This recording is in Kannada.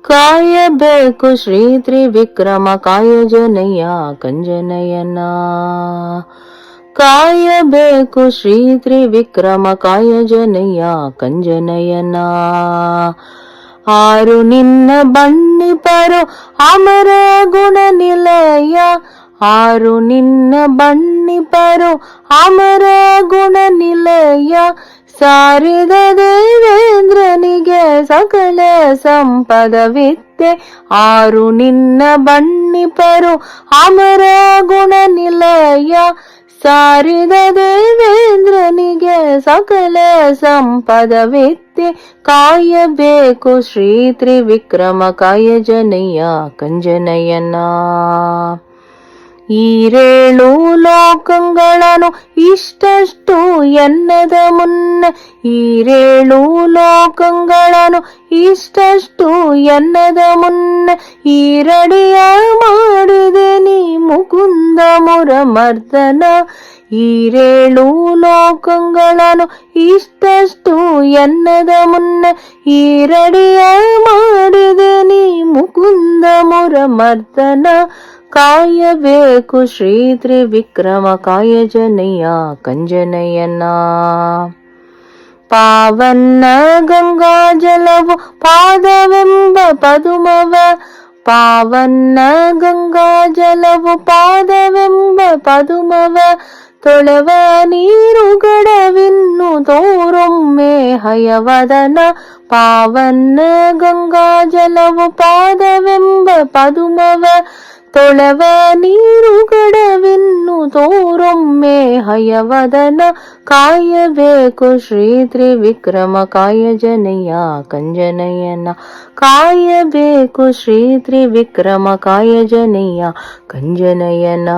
ಕಾಯಬೇಕು ಶ್ರೀ ತ್ರಿವಿಕ್ರಮ ಕಾಯಜನಯ್ಯ ಕಂಜನಯನ. ಕಾಯಬೇಕು ಶ್ರೀ ತ್ರಿವಿಕ್ರಮ ಕಾಯಜನಯ್ಯ ಕಂಜನಯನ. ಆರು ನಿನ್ನ ಬಣ್ಣಿಪರು ಅಮರ ಗುಣ ನಿಲಯ. ಆರು ನಿನ್ನ ಬಣ್ಣಿಪರು ಅಮರ ಗುಣ ನಿಲಯ. ಸಾರಿದ ದೇವೇಂದ್ರನಿಗೆ ಸಕಲ ಸಂಪದವಿತ್ತೆ. ಆರು ನಿನ್ನ ಬಣ್ಣಿಪರು ಅಮರ ಗುಣ ನಿಲಯ. ಸಾರಿದ ದೇವೇಂದ್ರನಿಗೆ ಸಕಲ ಸಂಪದವಿತ್ತೆ. ಕಾಯಬೇಕು ಶ್ರೀ ತ್ರಿವಿಕ್ರಮ ಕಾಯಜನಯ್ಯ ಕಂಜನಯನ. ಈರೇಳು ಲೋಕಗಳನ್ನು ಇಷ್ಟಷ್ಟು ಎನ್ನದ ಮುನ್ನ. ಈರೇಳು ಲೋಕಗಳನ್ನು ಇಷ್ಟಷ್ಟು ಎನ್ನದ ಮುನ್ನ. ಈರಡಿಯ ಮಾಡಿದೆ ನೀ ಮುಕುಂದ ಮುರಮರ್ದನ. ಈರೇಳು ಲೋಕಗಳನ್ನು ಇಷ್ಟಷ್ಟು ಎನ್ನದ ಮುನ್ನ. ಈರಡಿಯ ಮಾಡಿದೆ ನೀ ಮುಕುಂದ ಮುರಮರ್ದನ. ಕಾಯಬೇಕು ಶ್ರೀ ತ್ರಿವಿಕ್ರಮ ಕಾಯಜನಯ್ಯ ಕಂಜನಯನ. ಪಾವನ್ನ ಗಂಗಾ ಜಲವು ಪಾದವೆಂಬ ಪದುಮವ. ಪಾವನ್ನ ಗಂಗಾ ಜಲವು ಪಾದವೆಂಬ ಪದುಮವ. ತೊಳೆವ ನೀರುಗಡವಿನ್ನು ತೋರೊಮ್ಮೆ ಹಯವದನ. ಪಾವನ್ನ ಗಂಗಾ ಜಲವು ಪಾದವೆಂಬ ಪದುಮವ. ತೊಳೆವ ನೀರುಗಡವಿನ್ನು ತೋರೊಮ್ಮೆ ಹಯವದನ. ಕಾಯಬೇಕು ಶ್ರೀ ತ್ರಿವಿಕ್ರಮ ಕಾಯಜನಯ್ಯ ಕಂಜನಯನ. ಕಾಯಬೇಕು ಶ್ರೀ ತ್ರಿವಿಕ್ರಮ ಕಾಯಜನಯ್ಯ ಕಂಜನಯನ.